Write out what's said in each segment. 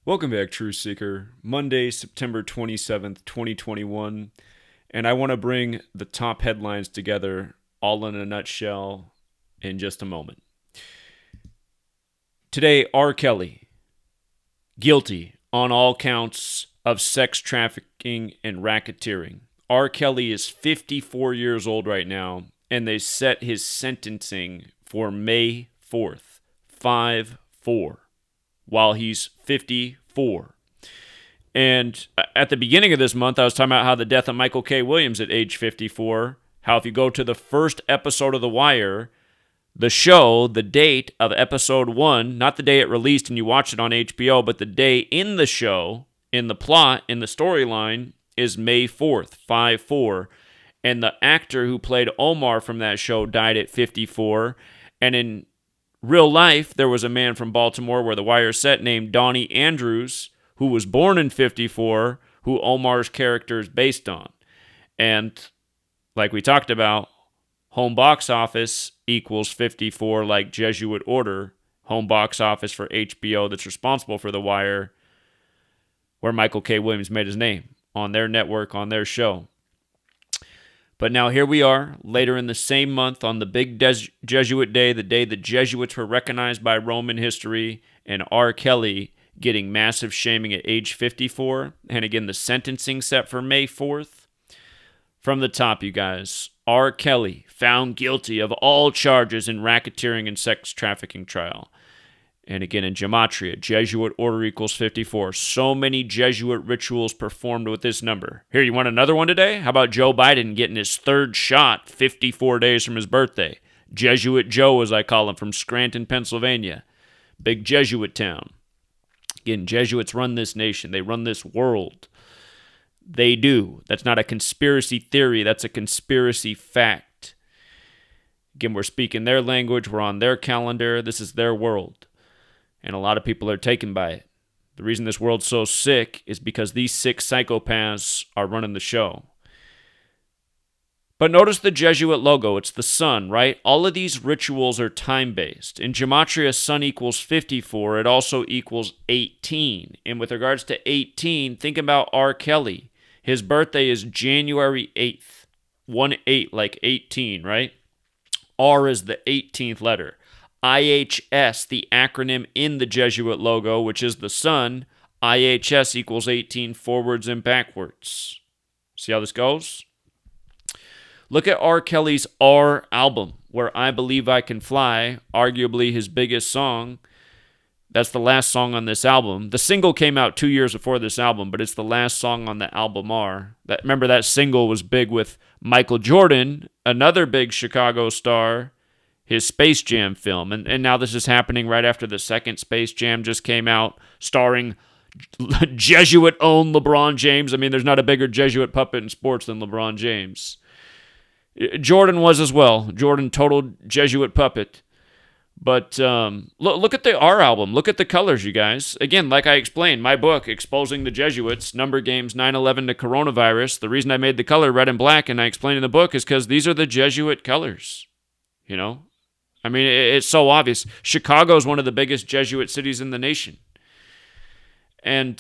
Welcome back, Truth Seeker. Monday, September 27th, 2021. And I want to bring the top headlines together all in a nutshell in just a moment. Today, R. Kelly, guilty on all counts of sex trafficking and racketeering. R. Kelly is 54 years old right now, and they set his sentencing for May 4th, 5-4, while he's 54. And at the beginning of this month, I was talking about how the death of Michael K. Williams at age 54, how if you go to the first episode of The Wire, the show, the date of episode 1, not the day it released and you watch it on HBO, but the day in the show, in the plot, in the storyline, is May 4th, 5-4. And the actor who played Omar from that show died at 54. And in real life, there was a man from Baltimore where The Wire set named Donnie Andrews, who was born in 54, who Omar's character is based on. And like we talked about, home box office equals 54, like Jesuit order, home box office for HBO that's responsible for The Wire, where Michael K. Williams made his name on their network, on their show. But now here we are, later in the same month, on the big Jesuit day, the day the Jesuits were recognized by Roman history, and R. Kelly getting massive shaming at age 54. And again, the sentencing set for May 4th. From the top, you guys, R. Kelly found guilty of all charges in racketeering and sex trafficking trial. And again, in Gematria, Jesuit order equals 54. So many Jesuit rituals performed with this number. Here, you want another one today? How about Joe Biden getting his third shot 54 days from his birthday? Jesuit Joe, as I call him, from Scranton, Pennsylvania. Big Jesuit town. Again, Jesuits run this nation. They run this world. They do. That's not a conspiracy theory. That's a conspiracy fact. Again, we're speaking their language. We're on their calendar. This is their world. And a lot of people are taken by it. The reason this world's so sick is because these sick psychopaths are running the show. But notice the Jesuit logo. It's the sun, right? All of these rituals are time-based. In Gematria, sun equals 54. It also equals 18. And with regards to 18, think about R. Kelly. His birthday is January 8th. 1-8, like 18, right? R is the 18th letter. IHS, the acronym in the Jesuit logo, which is the sun, IHS equals 18 forwards and backwards. See how this goes? Look at R. Kelly's R album, where I Believe I Can Fly, arguably his biggest song. That's the last song on this album. The single came out 2 years before this album, but it's the last song on the album R. Remember, that single was big with Michael Jordan, another big Chicago star, his Space Jam film. And now this is happening right after the second Space Jam just came out, starring Jesuit-owned LeBron James. I mean, there's not a bigger Jesuit puppet in sports than LeBron James. Jordan was as well. Jordan, total Jesuit puppet. But look at the R album. Look at the colors, you guys. Again, like I explained, my book, Exposing the Jesuits, Number Games 9/11 to Coronavirus. The reason I made the color red and black, and I explained in the book, is because these are the Jesuit colors. You know? I mean, it's so obvious. Chicago is one of the biggest Jesuit cities in the nation. And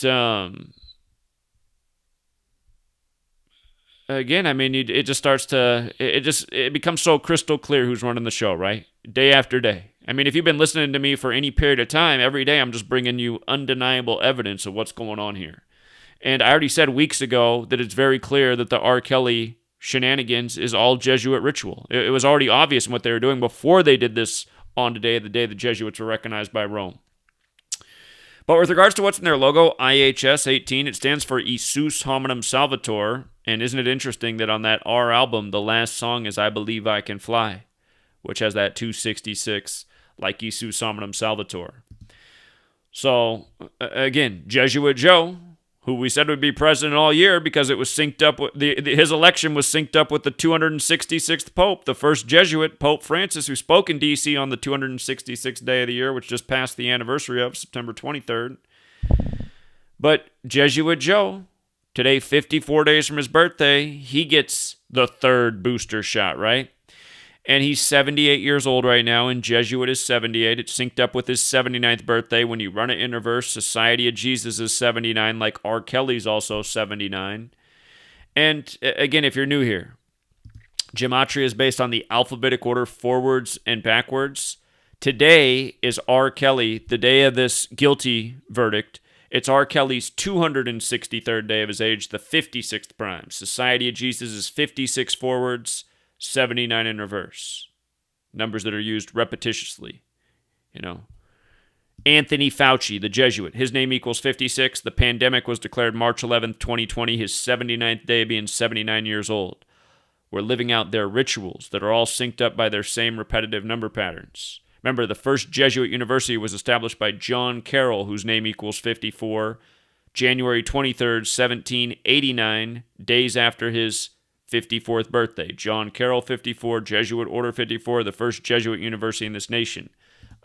again, I mean, it just starts to, it becomes so crystal clear who's running the show, right? Day after day. I mean, if you've been listening to me for any period of time, every day I'm just bringing you undeniable evidence of what's going on here. And I already said weeks ago that it's very clear that the R. Kelly shenanigans is all Jesuit ritual. It was already obvious in what they were doing before they did this on today, the day the Jesuits were recognized by Rome. But with regards to what's in their logo, IHS 18, it stands for Isus Hominum Salvator. And isn't it interesting that on that R album, the last song is I Believe I Can Fly, which has that 266, like Isus Hominum Salvator. So, again, Jesuit Joe, who we said would be president all year because it was synced up with his election was synced up with the 266th Pope, the first Jesuit, Pope Francis, who spoke in D.C. on the 266th day of the year, which just passed the anniversary of September 23rd. But Jesuit Joe, today, 54 days from his birthday, he gets the third booster shot, right? And he's 78 years old right now, and Jesuit is 78. It's synced up with his 79th birthday. When you run it in reverse, Society of Jesus is 79, like R. Kelly's also 79. And again, if you're new here, gematria is based on the alphabetic order forwards and backwards. Today is R. Kelly, the day of this guilty verdict. It's R. Kelly's 263rd day of his age, the 56th prime. Society of Jesus is 56 forwards, 79 in reverse. Numbers that are used repetitiously. Anthony Fauci, the Jesuit, his name equals 56. The pandemic was declared March 11th, 2020, his 79th day being 79 years old. We're living out their rituals that are all synced up by their same repetitive number patterns. Remember, the first Jesuit university was established by John Carroll, whose name equals 54, January 23rd, 1789, days after his 54th birthday. John Carroll, 54, Jesuit Order 54, the first Jesuit university in this nation,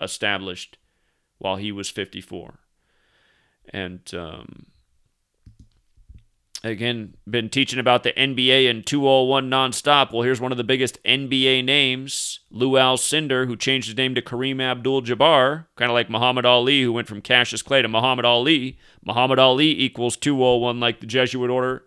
established while he was 54. And again, been teaching about the NBA and 201 nonstop. Well, here's one of the biggest NBA names, Lou Alcindor, who changed his name to Kareem Abdul-Jabbar, kind of like Muhammad Ali, who went from Cassius Clay to Muhammad Ali. Muhammad Ali equals 201 like the Jesuit order.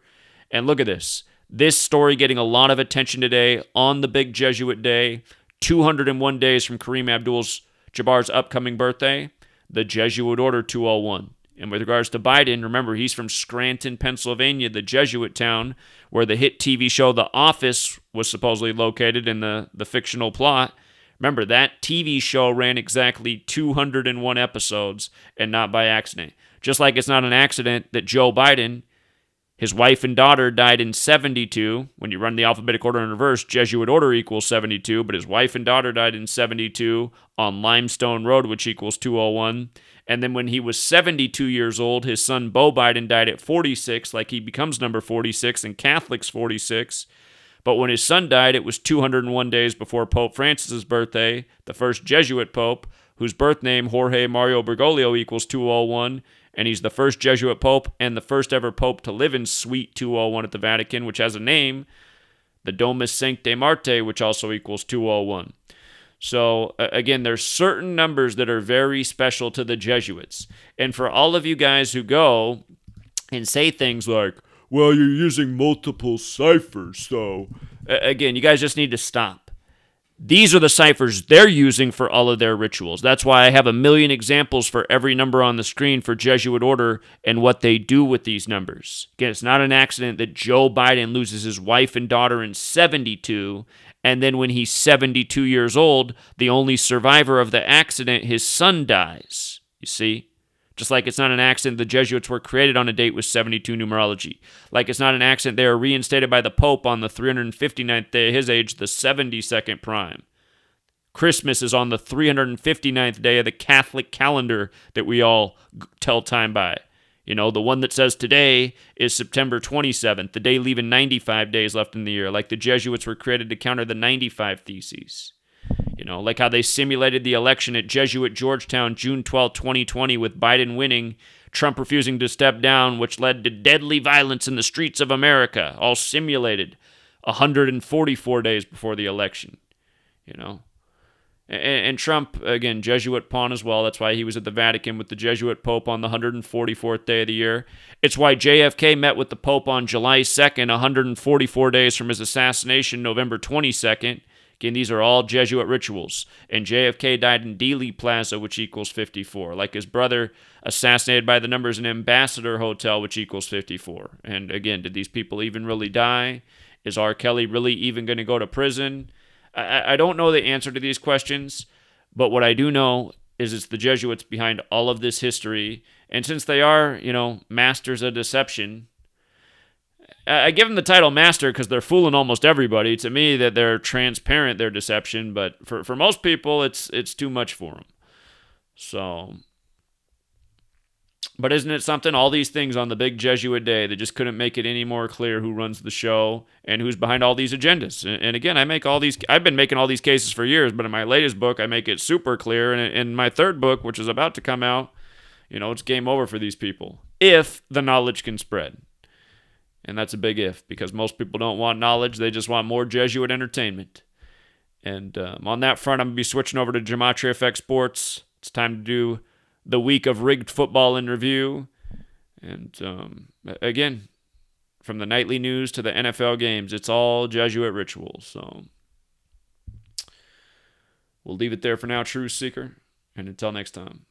And look at this. This story getting a lot of attention today on the big Jesuit day, 201 days from Kareem Abdul-Jabbar's upcoming birthday, the Jesuit order 201. And with regards to Biden, remember, he's from Scranton, Pennsylvania, the Jesuit town where the hit TV show The Office was supposedly located in the fictional plot. Remember, that TV show ran exactly 201 episodes, and not by accident. Just like it's not an accident that Joe Biden, his wife and daughter died in 72. When you run the alphabetic order in reverse, Jesuit order equals 72, but his wife and daughter died in 72 on Limestone Road, which equals 201. And then when he was 72 years old, his son Beau Biden died at 46, like he becomes number 46, and Catholics 46. But when his son died, it was 201 days before Pope Francis's birthday, the first Jesuit pope, whose birth name, Jorge Mario Bergoglio, equals 201. And he's the first Jesuit pope and the first ever pope to live in Suite 201 at the Vatican, which has a name, the Domus Sancti Marte, which also equals 201. So, again, there's certain numbers that are very special to the Jesuits. And for all of you guys who go and say things like, well, you're using multiple ciphers, so... Again, you guys just need to stop. These are the ciphers they're using for all of their rituals. That's why I have a million examples for every number on the screen for Jesuit order and what they do with these numbers. Again, it's not an accident that Joe Biden loses his wife and daughter in 72, and then when he's 72 years old, the only survivor of the accident, his son, dies. You see? Just like it's not an accident the Jesuits were created on a date with 72 numerology. Like it's not an accident they were reinstated by the Pope on the 359th day of his age, the 72nd prime. Christmas is on the 359th day of the Catholic calendar that we all tell time by. The one that says today is September 27th, the day leaving 95 days left in the year, like the Jesuits were created to counter the 95 Theses. Like how they simulated the election at Jesuit Georgetown June 12, 2020, with Biden winning, Trump refusing to step down, which led to deadly violence in the streets of America, all simulated 144 days before the election. And Trump, again, Jesuit pawn as well. That's why he was at the Vatican with the Jesuit Pope on the 144th day of the year. It's why JFK met with the Pope on July 2nd, 144 days from his assassination, November 22nd. Again, these are all Jesuit rituals. And JFK died in Dealey Plaza, which equals 54. Like his brother, assassinated by the numbers in Ambassador Hotel, which equals 54. And again, did these people even really die? Is R. Kelly really even going to go to prison? I don't know the answer to these questions, but what I do know is it's the Jesuits behind all of this history. And since they are, masters of deception, I give them the title master because they're fooling almost everybody. To me, that they're transparent, their deception, but for most people, it's too much for them. So, but isn't it something? All these things on the big Jesuit day, they just couldn't make it any more clear who runs the show and who's behind all these agendas. And again, I've been making all these cases for years, but in my latest book, I make it super clear. And in my third book, which is about to come out, it's game over for these people if the knowledge can spread. And that's a big if, because most people don't want knowledge. They just want more Jesuit entertainment. And on that front, I'm going to be switching over to Gematria FX Sports. It's time to do the week of rigged football in review. And again, from the nightly news to the NFL games, it's all Jesuit rituals. So we'll leave it there for now, Truth Seeker. And until next time.